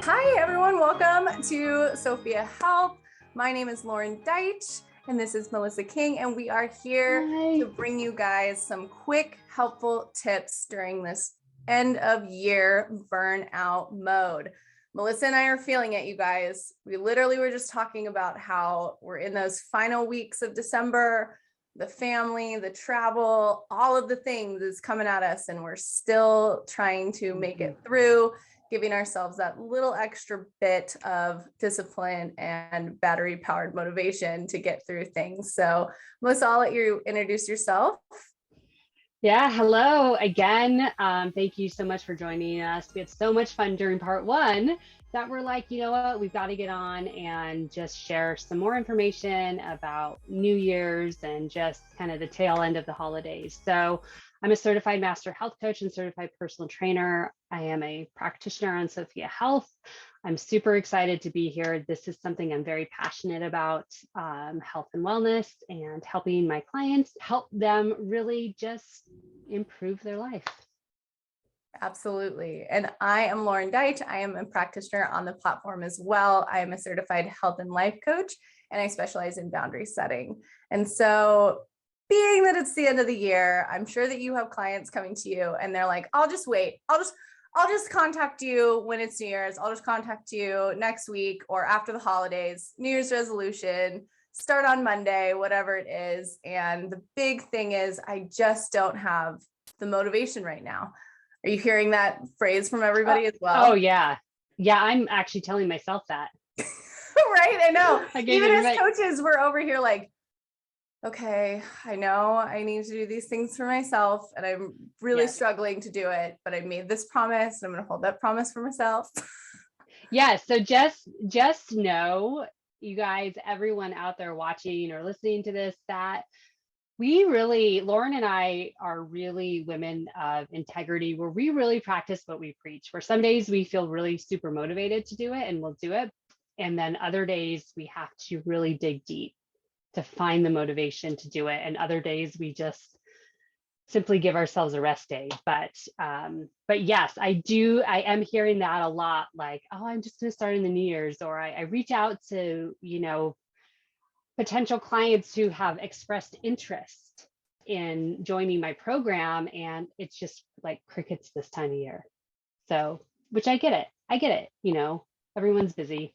Hi, everyone. Welcome to Sophia Health. My name is Lauren Dyche, and this is Melissa King, and we are here to bring you guys some quick, helpful tips during this end of year burnout mode. Melissa and I are feeling it, you guys. We literally were just talking about how we're in those final weeks of December, the family, the travel, all of the things is coming at us, and we're still trying to make it through, giving ourselves that little extra bit of discipline and battery powered motivation to get through things. So Melissa, I'll let you introduce yourself. Yeah, hello again. Thank you so much for joining us. We had so much fun during part one that we're like, you know what, we've got to get on and just share some more information about New Year's and just kind of the tail end of the holidays. So I'm a certified master health coach and certified personal trainer. I am a practitioner on Sophia Health. I'm super excited to be here. This is something I'm very passionate about, health and wellness, and helping my clients help them really just improve their life. Absolutely. And I am Lauren Dyche. I am a practitioner on the platform as well. I am a certified health and life coach, and I specialize in boundary setting. And so being that it's the end of the year, I'm sure that you have clients coming to you and they're like, I'll just wait. I'll just contact you when it's New Year's. I'll just contact you next week or after the holidays, New Year's resolution, start on Monday, whatever it is. And the big thing is, I just don't have the motivation right now. Are you hearing that phrase from everybody as well? Oh, yeah. Yeah, I'm actually telling myself that. Right? I know. Even as coaches, we're over here like, okay, I know I need to do these things for myself, and I'm really struggling to do it, but I made this promise, and I'm going to hold that promise for myself. Yeah. So just know, you guys, everyone out there watching or listening to this, that Lauren and I are really women of integrity, where we really practice what we preach, where some days we feel really super motivated to do it and we'll do it. And then other days we have to really dig deep to find the motivation to do it. And other days we just simply give ourselves a rest day. But yes, I am hearing that a lot, like, oh, I'm just going to start in the New Year's, or I reach out to, potential clients who have expressed interest in joining my program, and it's just like crickets this time of year. So, which I get it, everyone's busy.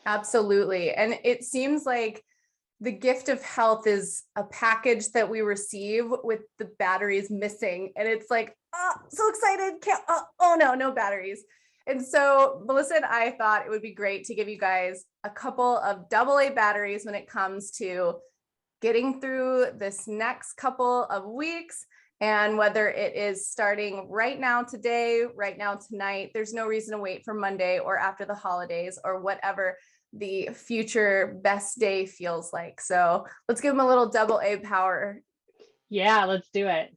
Absolutely. And it seems like the gift of health is a package that we receive with the batteries missing. And it's like, oh, so excited. Oh no, no batteries. And so Melissa and I thought it would be great to give you guys a couple of AA batteries when it comes to getting through this next couple of weeks. And whether it is starting right now, today, right now, tonight, there's no reason to wait for Monday or after the holidays or whatever the future best day feels like. So let's give them a little AA power. Yeah, let's do it.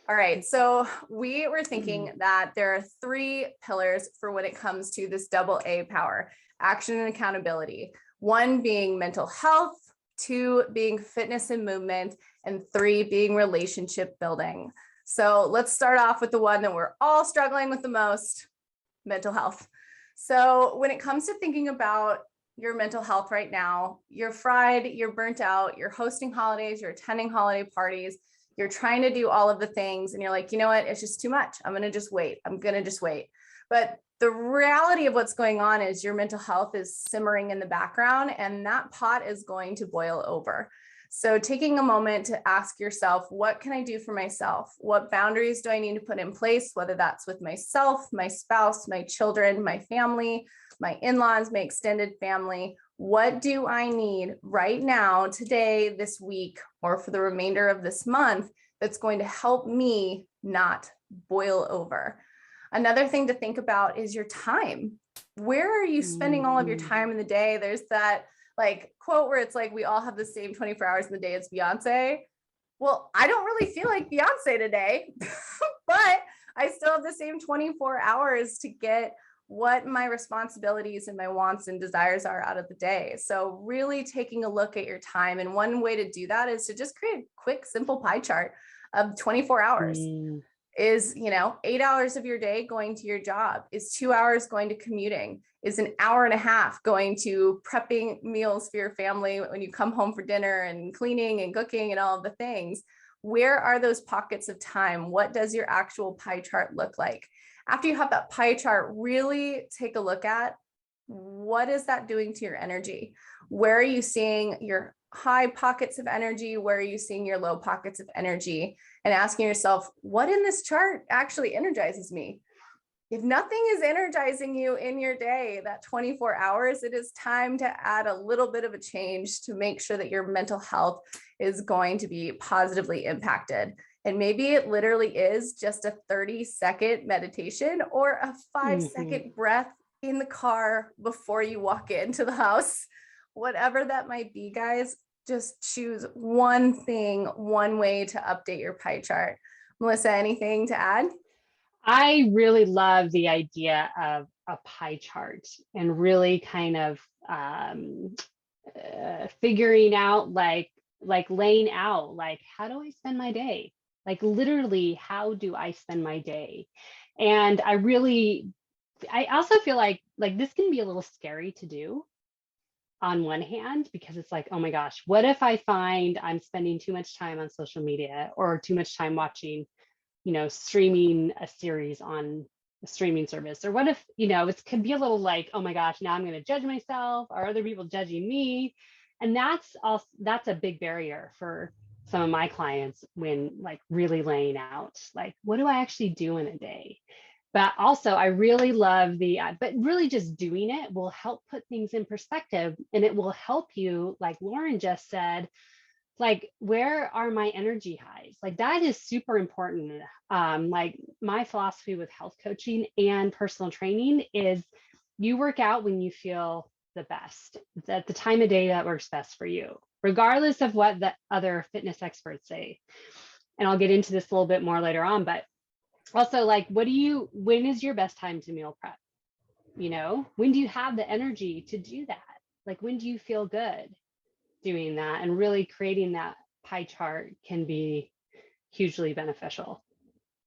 All right. So we were thinking that there are 3 pillars for when it comes to this AA power: action and accountability. 1 being mental health, 2 being fitness and movement, and 3 being relationship building. So let's start off with the one that we're all struggling with the most: mental health. So when it comes to thinking about your mental health right now, you're fried, you're burnt out, you're hosting holidays, you're attending holiday parties, you're trying to do all of the things, and you're like, you know what, it's just too much. I'm going to just wait. But the reality of what's going on is your mental health is simmering in the background, and that pot is going to boil over. So taking a moment to ask yourself, what can I do for myself? What boundaries do I need to put in place, whether that's with myself, my spouse, my children, my family, my in-laws, my extended family? What do I need right now, today, this week, or for the remainder of this month that's going to help me not boil over? Another thing to think about is your time. Where are you spending all of your time in the day? There's that like quote where it's like, we all have the same 24 hours in the day as Beyonce. Well, I don't really feel like Beyonce today, but I still have the same 24 hours to get what my responsibilities and my wants and desires are out of the day. So really taking a look at your time. And one way to do that is to just create a quick, simple pie chart of 24 hours. Is, 8 hours of your day going to your job? Is 2 hours going to commuting? Is an hour and a half going to prepping meals for your family when you come home for dinner and cleaning and cooking and all of the things? Where are those pockets of time? What does your actual pie chart look like? After you have that pie chart, really take a look at what is that doing to your energy? Where are you seeing your high pockets of energy? Where are you seeing your low pockets of energy? And asking yourself, what in this chart actually energizes me? If nothing is energizing you in your day, that 24 hours, it is time to add a little bit of a change to make sure that your mental health is going to be positively impacted. And maybe it literally is just a 30-second meditation or a 5-second breath in the car before you walk into the house. Whatever that might be, guys, just choose one thing, one way to update your pie chart. Melissa, anything to add? I really love the idea of a pie chart and really kind of figuring out like laying out, like, how do I spend my day? Like literally, how do I spend my day? And I also feel like this can be a little scary to do on one hand, because it's like, oh my gosh, what if I find I'm spending too much time on social media or too much time watching, streaming a series on a streaming service? Or what if, it could be a little like, oh my gosh, now I'm going to judge myself. Are other people judging me? And that's a big barrier for some of my clients when like really laying out, like, what do I actually do in a day? But also I really love but really just doing it will help put things in perspective, and it will help you, like Lauren just said, like, where are my energy highs? Like that is super important. Like my philosophy with health coaching and personal training is you work out when you feel the best. It's at the time of day that works best for you, regardless of what the other fitness experts say. And I'll get into this a little bit more later on, but also like, when is your best time to meal prep? When do you have the energy to do that? Like, when do you feel good doing that? And really creating that pie chart can be hugely beneficial.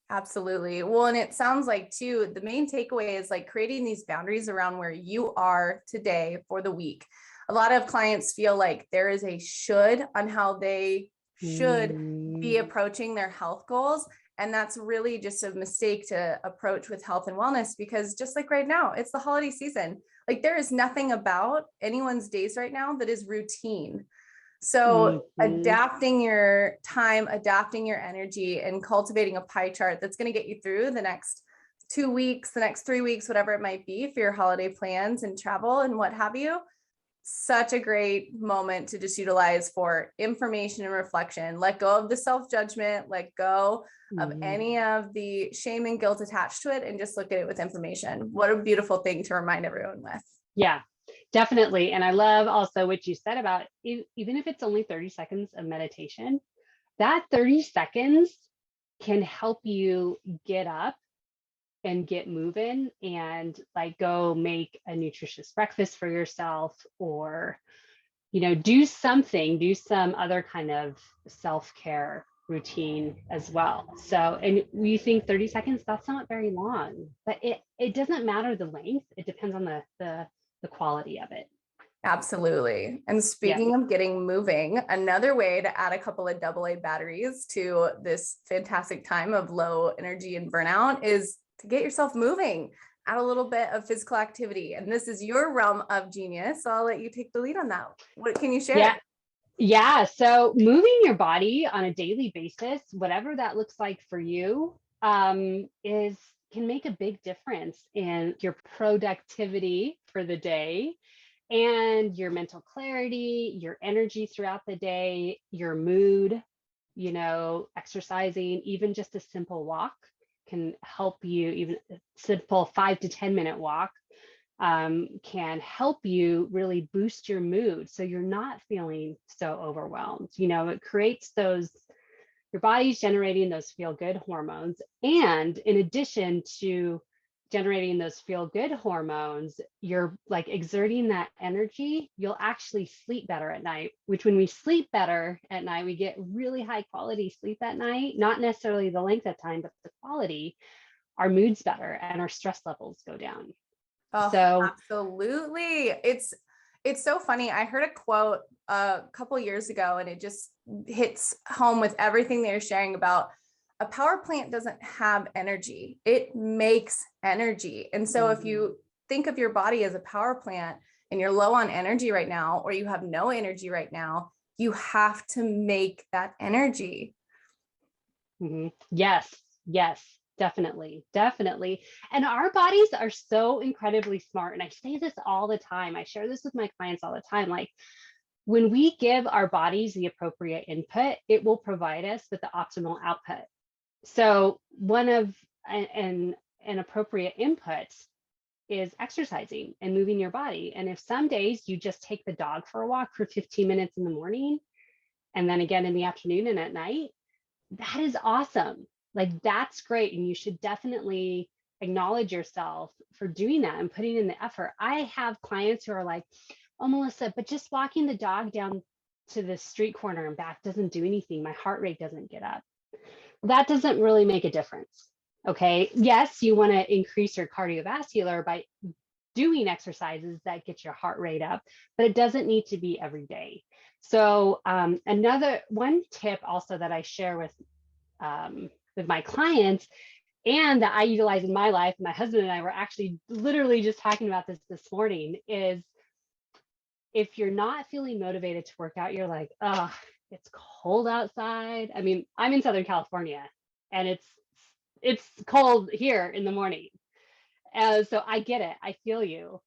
Absolutely. Well, and it sounds like too, the main takeaway is like creating these boundaries around where you are today for the week. A lot of clients feel like there is a should on how they should be approaching their health goals. And that's really just a mistake to approach with health and wellness, because just like right now, it's the holiday season. Like there is nothing about anyone's days right now that is routine. So adapting your time, adapting your energy, and cultivating a pie chart that's going to get you through the next 2 weeks, the next 3 weeks, whatever it might be for your holiday plans and travel and what have you. Such a great moment to just utilize for information and reflection. Let go of the self-judgment, let go of any of the shame and guilt attached to it, and just look at it with information. What a beautiful thing to remind everyone with. Yeah, definitely. And I love also what you said about even if it's only 30 seconds of meditation, that 30 seconds can help you get up and get moving and like go make a nutritious breakfast for yourself, or do some other kind of self-care routine as well. So, and we think 30 seconds, that's not very long, but it doesn't matter the length. It depends on the quality of it. Absolutely. And speaking of getting moving, another way to add a couple of AA batteries to this fantastic time of low energy and burnout is to get yourself moving, add a little bit of physical activity. And this is your realm of genius, so I'll let you take the lead on that. What can you share? Yeah. So moving your body on a daily basis, whatever that looks like for you, can make a big difference in your productivity for the day and your mental clarity, your energy throughout the day, your mood. Exercising, even just a simple walk can help you. Even a simple 5 to 10 minute walk can help you really boost your mood, so you're not feeling so overwhelmed. It creates your body's generating those feel good hormones. And in addition to generating those feel good hormones, you're like exerting that energy, you'll actually sleep better at night, which when we sleep better at night, we get really high quality sleep at night, not necessarily the length of time, but the quality, our mood's better and our stress levels go down. Oh, So, absolutely. It's so funny. I heard a quote a couple years ago, and it just hits home with everything they're sharing about a power plant doesn't have energy. It makes energy. And so if you think of your body as a power plant and you're low on energy right now, or you have no energy right now, you have to make that energy. yes, yes, definitely, definitely. And our bodies are so incredibly smart. And I say this all the time. I share this with my clients all the time. Like, when we give our bodies the appropriate input, it will provide us with the optimal output. So one of an appropriate input is exercising and moving your body. And if some days you just take the dog for a walk for 15 minutes in the morning and then again in the afternoon and at night, that is awesome. Like, that's great. And you should definitely acknowledge yourself for doing that and putting in the effort. I have clients who are like, oh, Melissa, but just walking the dog down to the street corner and back doesn't do anything. My heart rate doesn't get up. That doesn't really make a difference. Okay. Yes, you want to increase your cardiovascular by doing exercises that get your heart rate up, but it doesn't need to be every day. So another one tip also that I share with my clients and that I utilize in my life, my husband and I were actually literally just talking about this morning, is if you're not feeling motivated to work out, you're like, oh, it's cold outside. I mean, I'm in Southern California and it's cold here in the morning. So I get it. I feel you,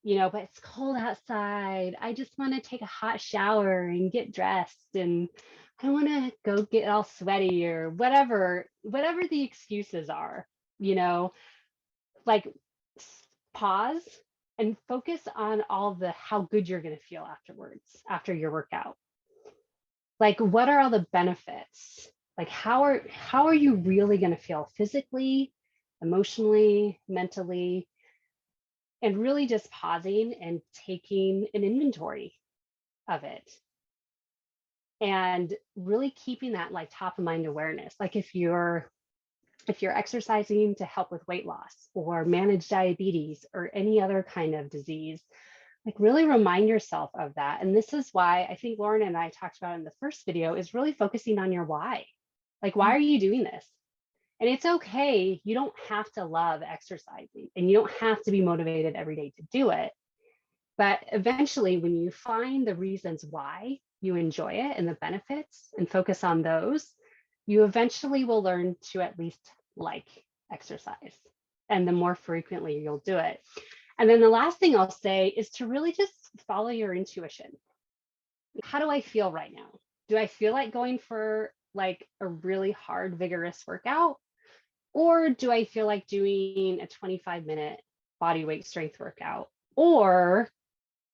but it's cold outside. I just want to take a hot shower and get dressed, and I want to go get all sweaty or whatever the excuses are, you know, like pause and focus on all the how good you're going to feel afterwards, after your workout. Like, what are all the benefits? Like, how are you really going to feel physically, emotionally, mentally? And really just pausing and taking an inventory of it and really keeping that like top of mind awareness. Like, if you're exercising to help with weight loss or manage diabetes or any other kind of disease, like, really remind yourself of that. And this is why I think Lauren and I talked about in the first video, is really focusing on your why. Like, why are you doing this? And it's okay. You don't have to love exercising and you don't have to be motivated every day to do it. But eventually, when you find the reasons why you enjoy it and the benefits and focus on those, you eventually will learn to at least like exercise. And the more frequently you'll do it. And then the last thing I'll say is to really just follow your intuition. How do I feel right now? Do I feel like going for like a really hard, vigorous workout? Or do I feel like doing a 25-minute body weight strength workout? Or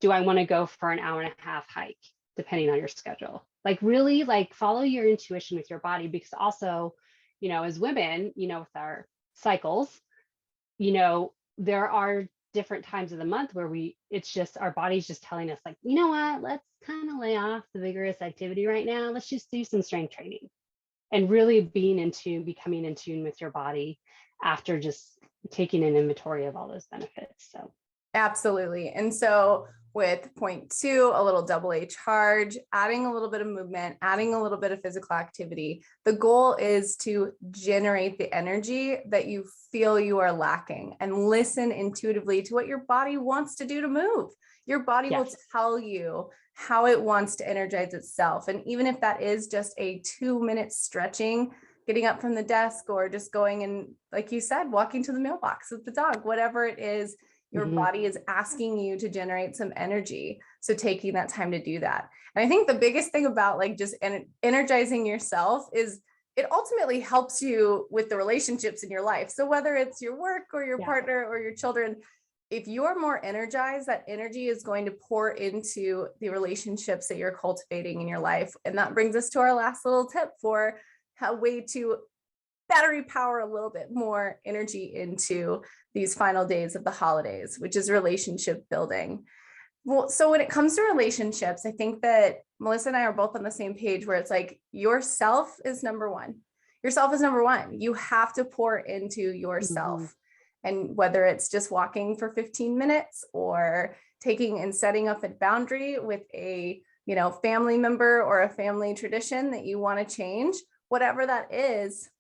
do I want to go for an hour and a half hike, depending on your schedule? Like, really like follow your intuition with your body, because also, as women, with our cycles, there are different times of the month where it's just our body's just telling us like, you know what, let's kind of lay off the vigorous activity right now. Let's just do some strength training. And really becoming in tune with your body after just taking an inventory of all those benefits. So Absolutely. And so with point 2, a little double A charge, adding a little bit of movement, adding a little bit of physical activity. The goal is to generate the energy that you feel you are lacking, and listen intuitively to what your body wants to do to move. Your body will tell you how it wants to energize itself. And even if that is just a 2-minute stretching, getting up from the desk, or just going and, like you said, walking to the mailbox with the dog, whatever it is, your body is asking you to generate some energy. So taking that time to do that. And I think the biggest thing about like just energizing yourself is it ultimately helps you with the relationships in your life. So whether it's your work or your partner or your children, if you're more energized, that energy is going to pour into the relationships that you're cultivating in your life. And that brings us to our last little tip for how way to battery power a little bit more energy into these final days of the holidays, which is relationship building. Well, so when it comes to relationships, I think that Melissa and I are both on the same page where it's like yourself is number one. Yourself is number one. You have to pour into yourself. Mhm. And whether it's just walking for 15 minutes or taking and setting up a boundary with a, family member or a family tradition that you want to change, whatever that is,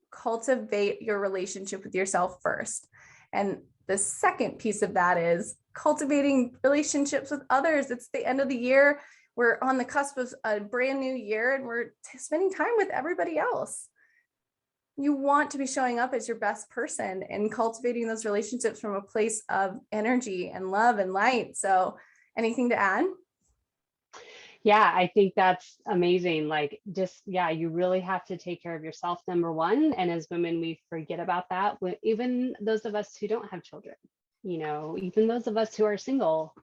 cultivate your relationship with yourself first. And the second piece of that is cultivating relationships with others. It's the end of the year. We're on the cusp of a brand new year and we're spending time with everybody else. You want to be showing up as your best person and cultivating those relationships from a place of energy and love and light. So anything to add? Yeah, I think that's amazing. Like, just, yeah, you really have to take care of yourself, number one. And as women, we forget about that. Even those of us who don't have children, even those of us who are single,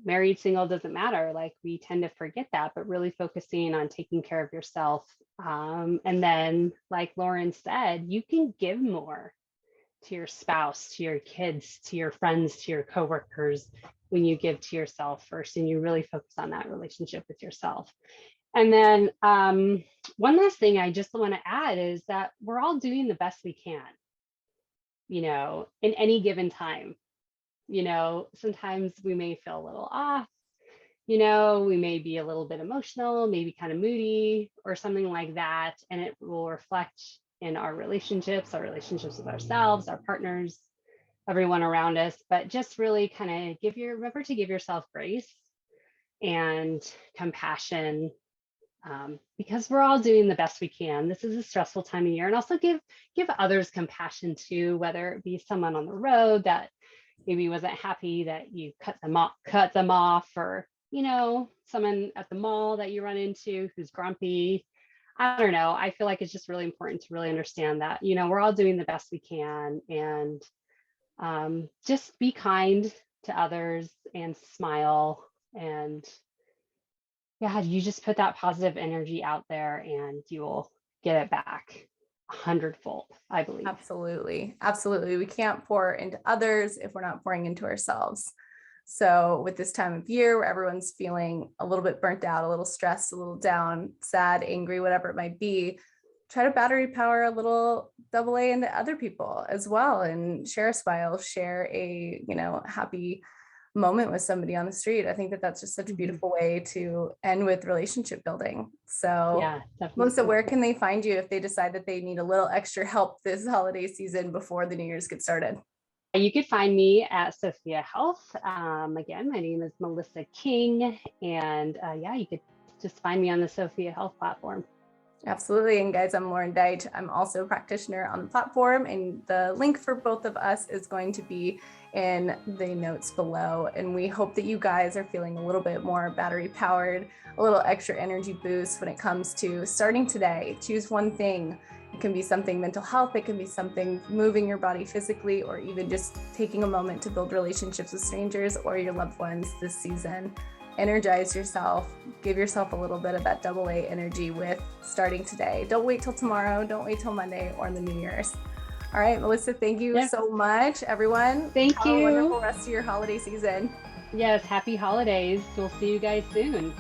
married, single, doesn't matter. Like, we tend to forget that, but really focusing on taking care of yourself. And then, like Lauren said, you can give more to your spouse, to your kids, to your friends, to your coworkers when you give to yourself first and you really focus on that relationship with yourself. And then one last thing I just want to add is that we're all doing the best we can, in any given time. Sometimes we may feel a little off, we may be a little bit emotional, maybe kind of moody or something like that. And it will reflect in our relationships with ourselves, our partners, everyone around us. But just really kind of remember to give yourself grace and compassion, because we're all doing the best we can. This is a stressful time of year. And also give others compassion too, whether it be someone on the road that maybe wasn't happy that you cut them off, or someone at the mall that you run into who's grumpy. I don't know. I feel like it's just really important to really understand that, we're all doing the best we can, and just be kind to others and smile. And yeah, you just put that positive energy out there and you will get it back 100-fold, I believe. Absolutely. Absolutely. We can't pour into others if we're not pouring into ourselves. So with this time of year where everyone's feeling a little bit burnt out, a little stressed, a little down, sad, angry, whatever it might be, try to battery power a little AA into other people as well, and share a smile, share a, happy moment with somebody on the street. I think that that's just such a beautiful way to end with relationship building. So yeah, definitely. Melissa, where can they find you if they decide that they need a little extra help this holiday season before the New Year's get started? You could find me at Sophia Health. Again, my name is Melissa King, and you could just find me on the Sophia Health platform. Absolutely. And guys, I'm Lauren Dyche. I'm also a practitioner on the platform, and the link for both of us is going to be in the notes below. And we hope that you guys are feeling a little bit more battery powered, a little extra energy boost when it comes to starting today. Choose one thing. It can be something mental health. It can be something moving your body physically, or even just taking a moment to build relationships with strangers or your loved ones this season. Energize yourself, give yourself a little bit of that AA energy with starting today. Don't wait till tomorrow. Don't wait till Monday or the New Year's. All right, Melissa, thank you so much, everyone. Thank you. Have a wonderful rest of your holiday season. Yes, happy holidays. We'll see you guys soon.